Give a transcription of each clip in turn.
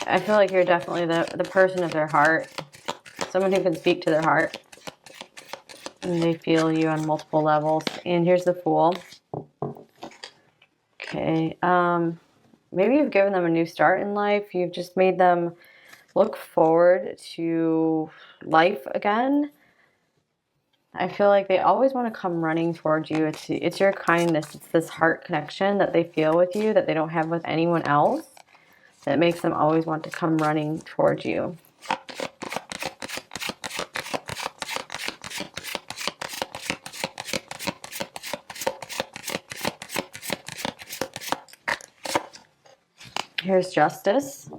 I feel like you're definitely the person of their heart. Someone who can speak to their heart. And they feel you on multiple levels. And here's the Fool. Okay. Maybe you've given them a new start in life. You've just made them look forward to life again. I feel like they always want to come running towards you. It's your kindness. It's this heart connection that they feel with you that they don't have with anyone else that makes them always want to come running towards you. Here's Justice.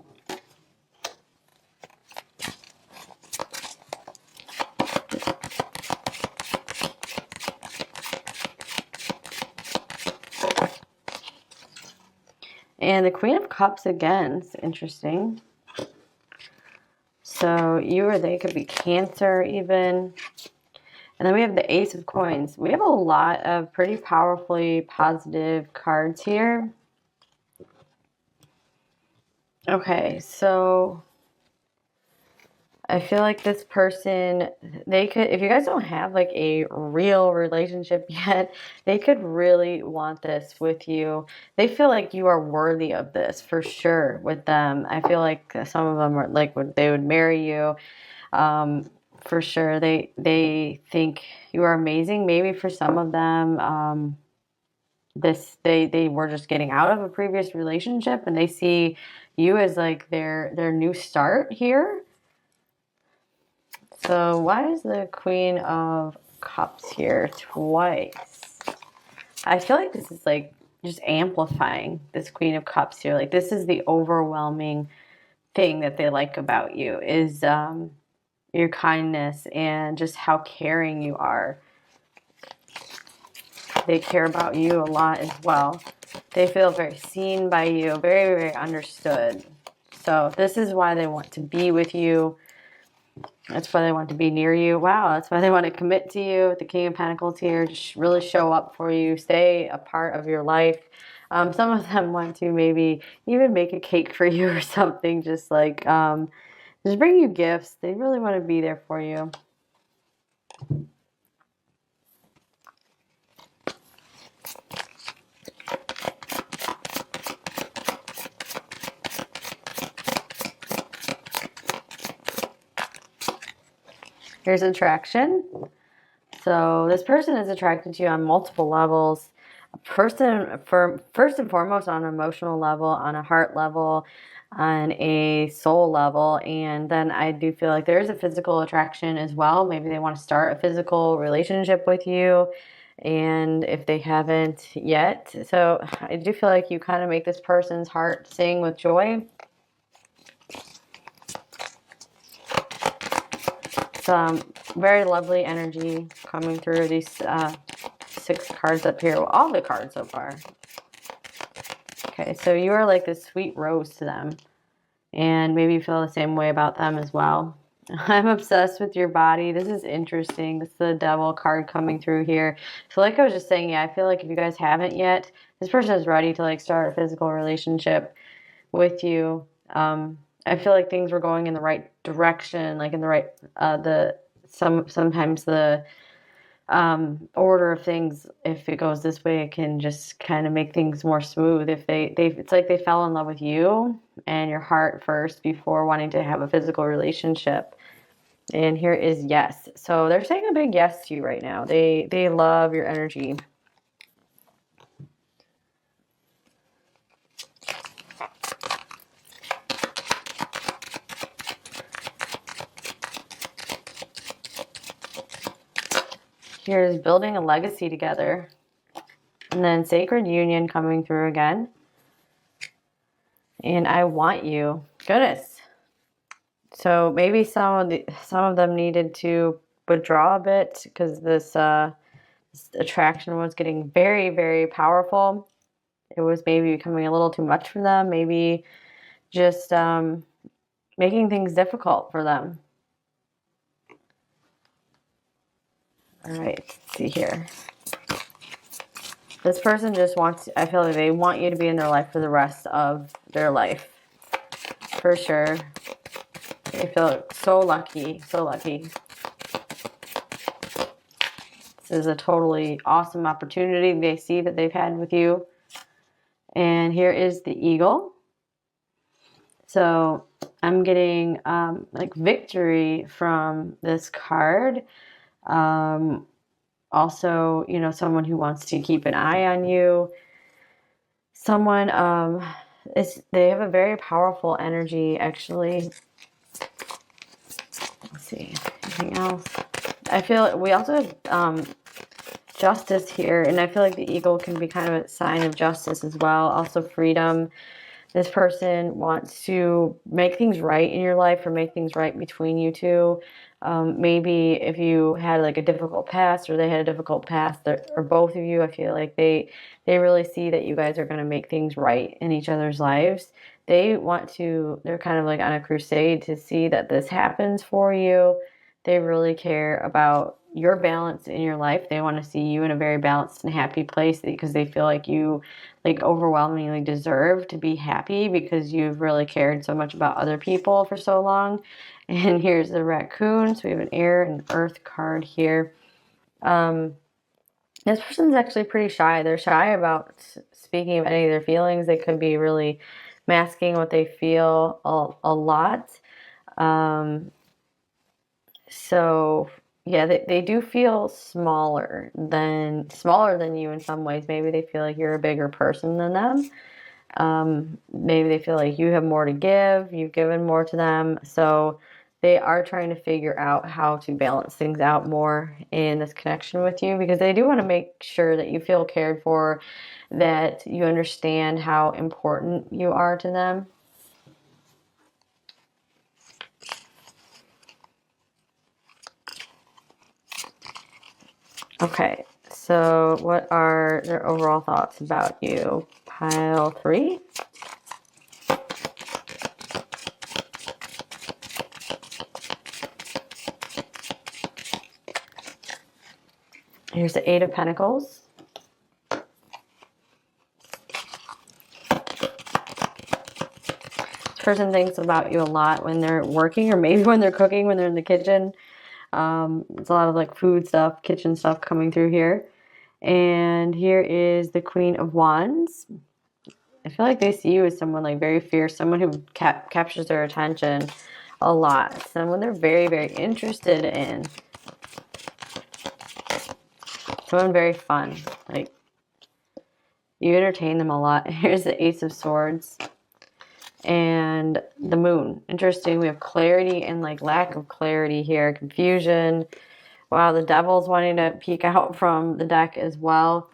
And the Queen of Cups again. It's interesting. So you or they could be Cancer even. And then we have the Ace of Coins. We have a lot of pretty powerfully positive cards here. Okay, so I feel like this person, they could, if you guys don't have like a real relationship yet, they could really want this with you. They feel like you are worthy of this for sure with them. I feel like some of them are like, they would marry you. For sure. They think you are amazing. Maybe for some of them, they were just getting out of a previous relationship and they see you as like their new start here. So why is the Queen of Cups here twice? I feel like this is like just amplifying this Queen of Cups here. Like this is the overwhelming thing that they like about you is your kindness and just how caring you are. They care about you a lot as well. They feel very seen by you, very, very understood. So this is why they want to be with you. That's why they want to be near you. Wow, that's why they want to commit to you. The King of Pentacles here, just really show up for you, stay a part of your life. Some of them want to maybe even make a cake for you or something, just like just bring you gifts. They really want to be there for you. Here's attraction. So this person is attracted to you on multiple levels. A person, first and foremost, on an emotional level, on a heart level, on a soul level. And then I do feel like there is a physical attraction as well. Maybe they want to start a physical relationship with you. And if they haven't yet. So I do feel like you kind of make this person's heart sing with joy. Some very lovely energy coming through these 6 cards up here. Well, all the cards so far. Okay, so you are like this sweet rose to them. And maybe you feel the same way about them as well. I'm obsessed with your body. This is interesting. This is the Devil card coming through here. So like I was just saying, yeah, I feel like if you guys haven't yet, this person is ready to like start a physical relationship with you. I feel like things were going in the right direction, like in the right, sometimes the order of things, if it goes this way, it can just kind of make things more smooth. If it's like they fell in love with you and your heart first before wanting to have a physical relationship. And here is yes. So they're saying a big yes to you right now. They love your energy. Here's building a legacy together. And then sacred union coming through again. And I want you. Goodness. So maybe some of them needed to withdraw a bit because this attraction was getting very, very powerful. It was maybe becoming a little too much for them. Maybe just making things difficult for them. All right, let's see here. This person just wants, I feel like they want you to be in their life for the rest of their life. for sure. They feel so lucky, so lucky. This is a totally awesome opportunity they see that they've had with you. And here is the eagle. So I'm getting like victory from this card. Also, you know, someone who wants to keep an eye on you. Someone they have a very powerful energy, actually. Let's see, anything else? I feel we also have justice here, and I feel like the eagle can be kind of a sign of justice as well. Also freedom. This person wants to make things right in your life, or make things right between you two. Maybe if you had like a difficult past, or they had a difficult past, or both of you, I feel like they really see that you guys are going to make things right in each other's lives. They're kind of like on a crusade to see that this happens for you. They really care about your balance in your life. They want to see you in a very balanced and happy place, because they feel like you like overwhelmingly deserve to be happy, because you've really cared so much about other people for so long. And here's the raccoon. So we have an air and earth card here. This person's actually pretty shy. They're shy about speaking of any of their feelings. They could be really masking what they feel a lot. So yeah, they do feel smaller than you in some ways. Maybe they feel like you're a bigger person than them. Maybe they feel like you have more to give, you've given more to them. So they are trying to figure out how to balance things out more in this connection with you, because they do want to make sure that you feel cared for, that you understand how important you are to them. Okay, so what are their overall thoughts about you? Pile 3. Here's the 8 of Pentacles. This person thinks about you a lot when they're working, or maybe when they're cooking, when they're in the kitchen. It's a lot of like food stuff, kitchen stuff coming through here. And here is the Queen of Wands. I feel like they see you as someone like very fierce, someone who captures their attention a lot, someone they're very, very interested in, someone very fun. Like, you entertain them a lot. Here's the Ace of Swords and the Moon. Interesting. We have clarity and like lack of clarity here, confusion. Wow, the Devil's wanting to peek out from the deck as well.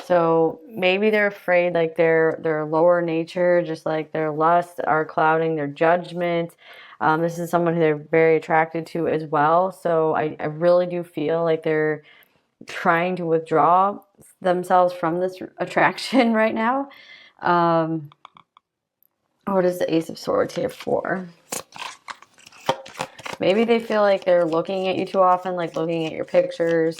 So maybe they're afraid like their lower nature, just like their lust, are clouding their judgment. This is someone who they're very attracted to as well. So I really do feel like they're trying to withdraw themselves from this attraction right now. What is the Ace of Swords here for? Maybe they feel like they're looking at you too often, like looking at your pictures.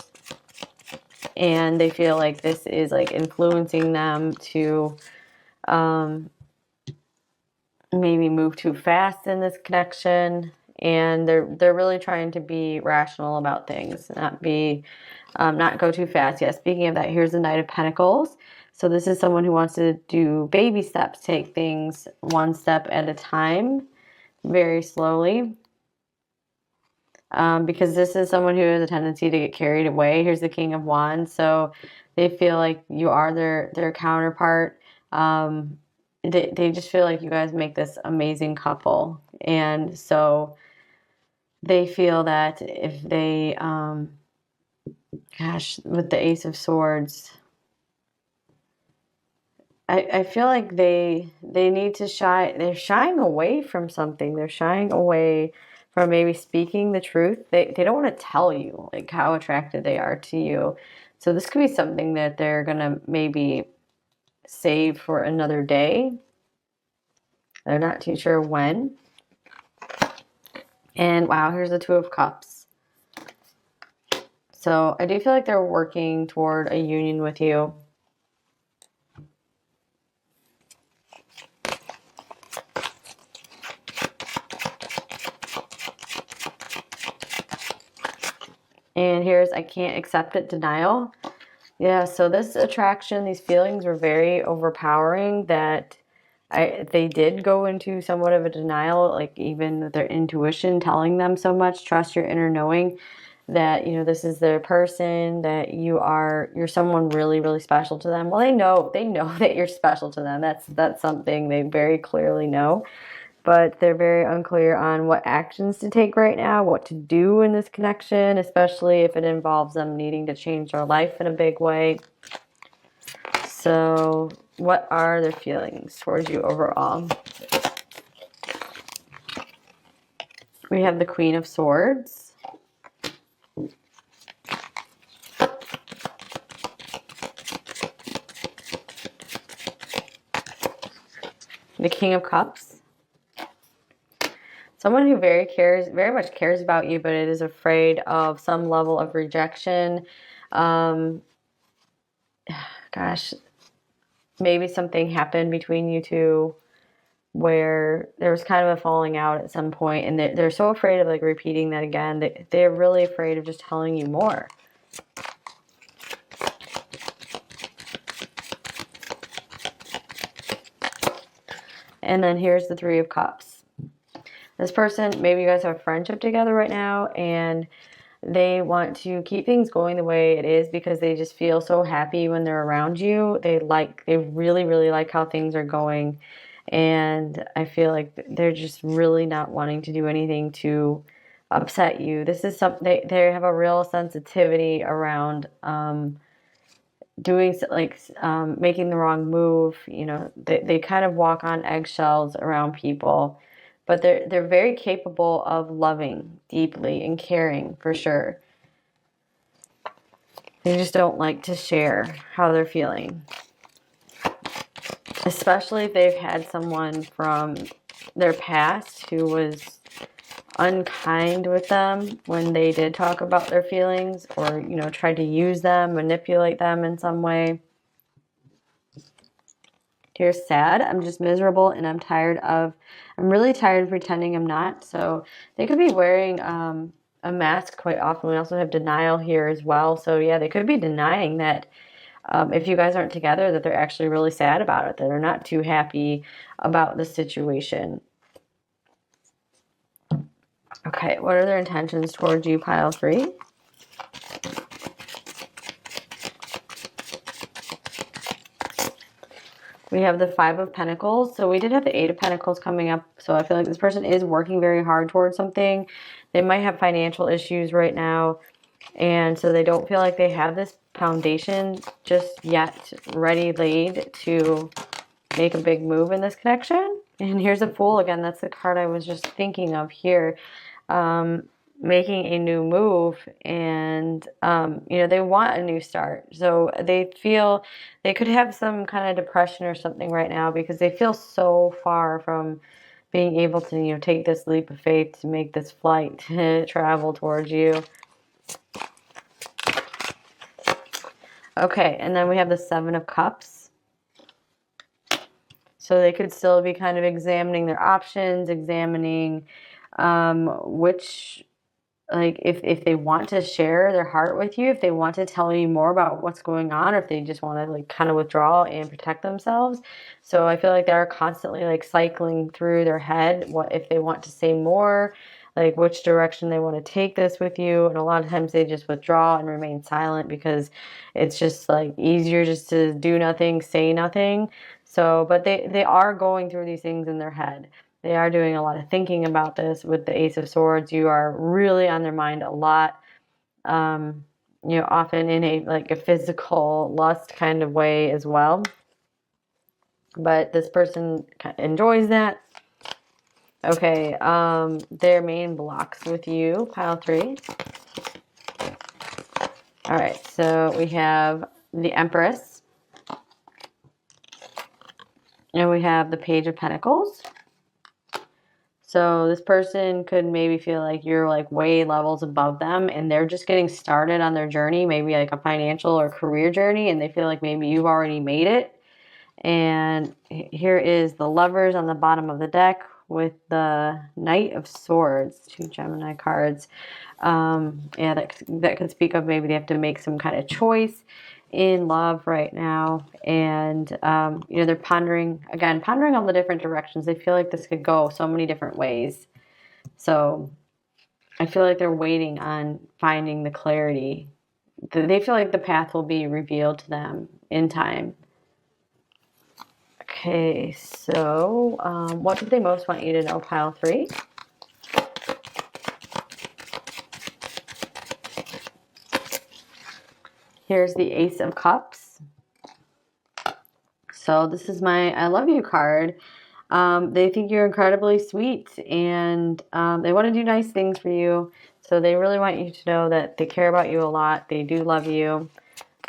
And they feel like this is like influencing them to maybe move too fast in this connection. And they're really trying to be rational about things, not go too fast. Yeah, speaking of that, here's the Knight of Pentacles. So this is someone who wants to do baby steps, take things one step at a time, very slowly. Because this is someone who has a tendency to get carried away. Here's the King of Wands. So they feel like you are their counterpart. They just feel like you guys make this amazing couple. And so they feel that if they, with the Ace of Swords, I feel like they need to they're shying away from something. They're shying away from maybe speaking the truth. They don't want to tell you like how attracted they are to you. So this could be something that they're gonna maybe save for another day. They're not too sure when. And wow, here's the Two of Cups. So I do feel like they're working toward a union with you. And here's I can't accept it, denial. Yeah, so this attraction, these feelings were very overpowering that they did go into somewhat of a denial, like even their intuition telling them so much, trust your inner knowing that, you know, this is their person, that you're someone really, really special to them. Well, they know that you're special to them. That's something they very clearly know, but they're very unclear on what actions to take right now, what to do in this connection, especially if it involves them needing to change their life in a big way. So, what are their feelings towards you overall? We have the Queen of Swords, the King of Cups. Someone who very much cares about you, but it is afraid of some level of rejection. Um, gosh, maybe something happened between you two where there was kind of a falling out at some point, and they're so afraid of like repeating that again. They're really afraid of just telling you more. And then here's the Three of Cups. This person, maybe you guys have a friendship together right now, and they want to keep things going the way it is because they just feel so happy when they're around you. They really, really like how things are going. And I feel like they're just really not wanting to do anything to upset you. This is something they have a real sensitivity around doing making the wrong move. You know, they kind of walk on eggshells around people, but they're very capable of loving deeply and caring for sure. They just don't like to share how they're feeling, especially if they've had someone from their past who was unkind with them when they did talk about their feelings, or, you know, tried to use them, manipulate them in some way. Here's sad. I'm just miserable and I'm really tired of pretending I'm not. So they could be wearing a mask quite often. We also have denial here as well. So yeah, they could be denying that if you guys aren't together, that they're actually really sad about it, that they're not too happy about the situation. Okay, what are their intentions towards you, pile 3? We have the Five of Pentacles. So we did have the Eight of Pentacles coming up. So I feel like this person is working very hard towards something. They might have financial issues right now. And so they don't feel like they have this foundation just yet ready laid to make a big move in this connection. And here's a Fool again. That's the card I was just thinking of here. Making a new move, and you know, they want a new start. So they feel they could have some kind of depression or something right now because they feel so far from being able to, you know, take this leap of faith to make this flight to travel towards you. Okay, and then we have the Seven of Cups. So they could still be kind of examining their options, examining which, like, if they want to share their heart with you, if they want to tell you more about what's going on, or if they just want to like kind of withdraw and protect themselves. So I feel like they're constantly like cycling through their head what if they want to say more, like which direction they want to take this with you. And a lot of times they just withdraw and remain silent because it's just like easier just to do nothing, say nothing. So but they are going through these things in their head. They are doing a lot of thinking about this with the Ace of Swords. You are really on their mind a lot. You know, often in a physical lust kind of way as well. But this person enjoys that. Okay, their main blocks with you, pile 3. All right, so we have the Empress. And we have the Page of Pentacles. So this person could maybe feel like you're like way levels above them and they're just getting started on their journey, maybe like a financial or career journey, and they feel like maybe you've already made it. And here is the Lovers on the bottom of the deck with the Knight of Swords, 2 Gemini cards. Yeah, that could speak of maybe they have to make some kind of choice in love right now. And, they're pondering, again, pondering all the different directions. They feel like this could go so many different ways. So I feel like they're waiting on finding the clarity. They feel like the path will be revealed to them in time. Okay, so what do they most want you to know, pile 3? Here's the Ace of Cups. So this is my I love you card. They think you're incredibly sweet, and they want to do nice things for you. So they really want you to know that they care about you a lot. They do love you.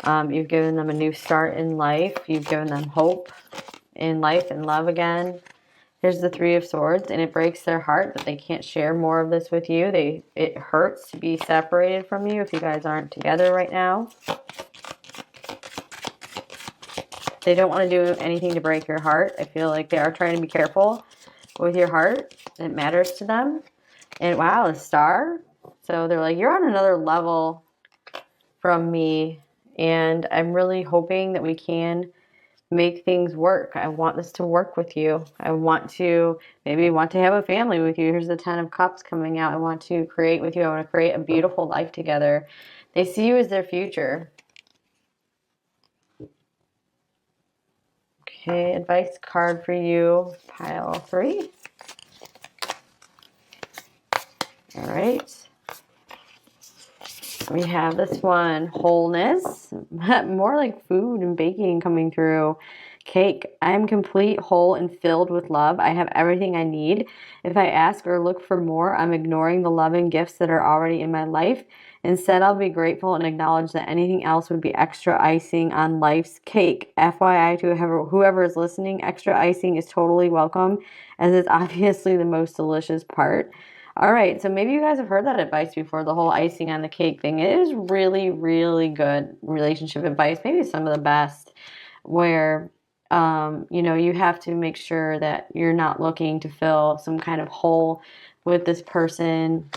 You've given them a new start in life. You've given them hope in life and love again. Here's the 3 of Swords, and it breaks their heart that they can't share more of this with you. It hurts to be separated from you if you guys aren't together right now. They don't want to do anything to break your heart. I feel like they are trying to be careful with your heart. It matters to them. And wow, a star. So they're like, you're on another level from me. And I'm really hoping that we can make things work. I want this to work with you. I want to have a family with you. Here's the 10 of Cups coming out. I want to create with you. I want to create a beautiful life together. They see you as their future. Okay, advice card for you, pile 3. All right. We have this one, wholeness, more like food and baking coming through. Cake, I am complete, whole, and filled with love. I have everything I need. If I ask or look for more, I'm ignoring the love and gifts that are already in my life. Instead, I'll be grateful and acknowledge that anything else would be extra icing on life's cake. FYI to whoever is listening, extra icing is totally welcome, as it's obviously the most delicious part. All right, so maybe you guys have heard that advice before, the whole icing on the cake thing. It is really, really good relationship advice, maybe some of the best, where, you have to make sure that you're not looking to fill some kind of hole with this person.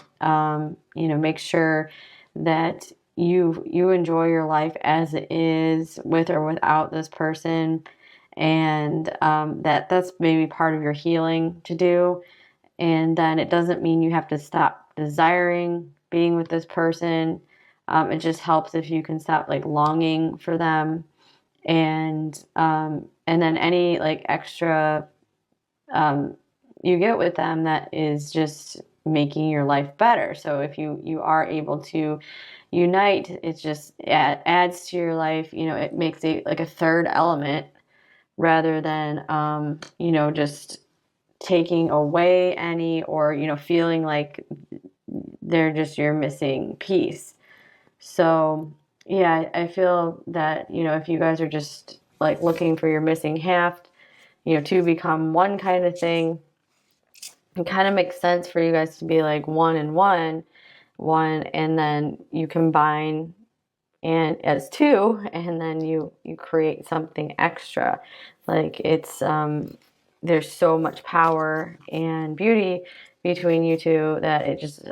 Make sure that you enjoy your life as it is with or without this person, and that's maybe part of your healing to do. And then it doesn't mean you have to stop desiring being with this person. It just helps if you can stop like longing for them, and then any like extra you get with them that is just making your life better. So if you are able to unite, it just adds to your life. It makes it like a third element rather than just taking away any, or feeling like they're just your missing piece. So yeah, I feel that if you guys are just like looking for your missing half, to become one kind of thing, it kind of makes sense for you guys to be like one and one, and then you combine and as 2, and then you create something extra. Like it's there's so much power and beauty between you two that it just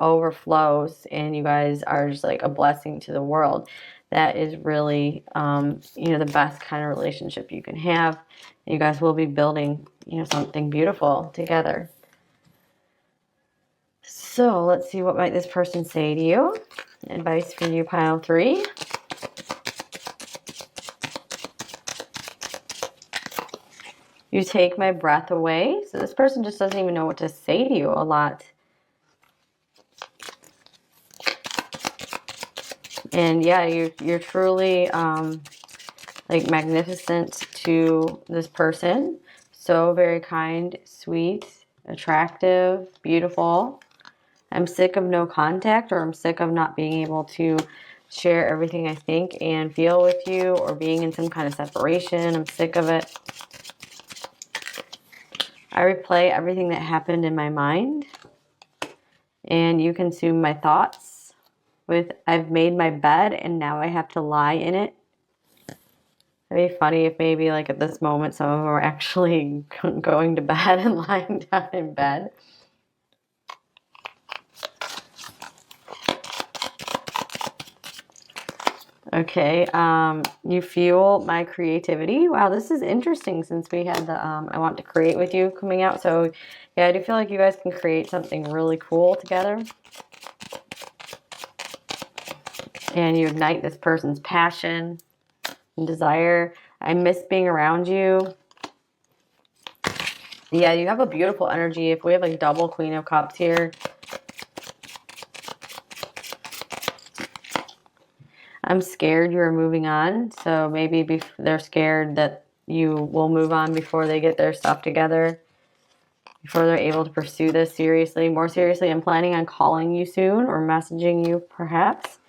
overflows, and you guys are just like a blessing to the world. That is really the best kind of relationship you can have. You guys will be building something beautiful together. So let's see, what might this person say to you? Advice for you, pile 3. You take my breath away. So this person just doesn't even know what to say to you a lot. And yeah, you're truly like magnificent to this person. So very kind, sweet, attractive, beautiful. I'm sick of no contact, or I'm sick of not being able to share everything I think and feel with you, or being in some kind of separation. I'm sick of it. I replay everything that happened in my mind, and you consume my thoughts with, I've made my bed and now I have to lie in it. It'd be funny if maybe like at this moment some of them are actually going to bed and lying down in bed. Okay, you fuel my creativity. Wow, this is interesting since we had the I want to create with you coming out. So yeah, I do feel like you guys can create something really cool together. And you ignite this person's passion and desire. I miss being around you. Yeah, you have a beautiful energy. If we have like double Queen of Cups here. I'm scared you're moving on. So maybe they're scared that you will move on before they get their stuff together. Before they're able to pursue this seriously. More seriously, I'm planning on calling you soon or messaging you perhaps.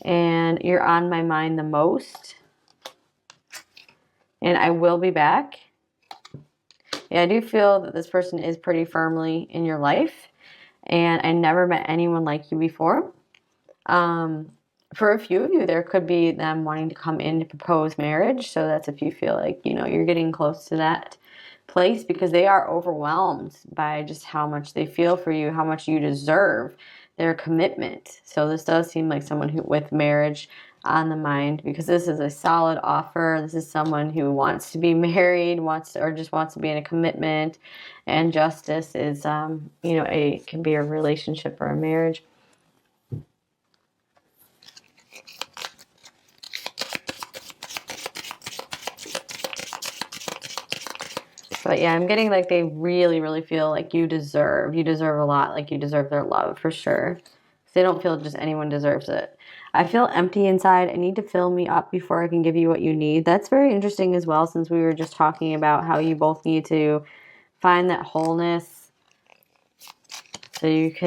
And you're on my mind the most. And I will be back. Yeah, I do feel that this person is pretty firmly in your life. And I never met anyone like you before. For a few of you, there could be them wanting to come in to propose marriage. So that's if you feel like, you know, you're getting close to that place, because they are overwhelmed by just how much they feel for you, how much you deserve their commitment. So this does seem like someone who, with marriage on the mind, because this is a solid offer. This is someone who wants to be married, or just wants to be in a commitment, and justice is, you know, can be a relationship or a marriage. But yeah, I'm getting like they really, really feel like you deserve a lot, like you deserve their love for sure. They don't feel just anyone deserves it. I feel empty inside. I need to fill me up before I can give you what you need. That's very interesting as well, since we were just talking about how you both need to find that wholeness so you can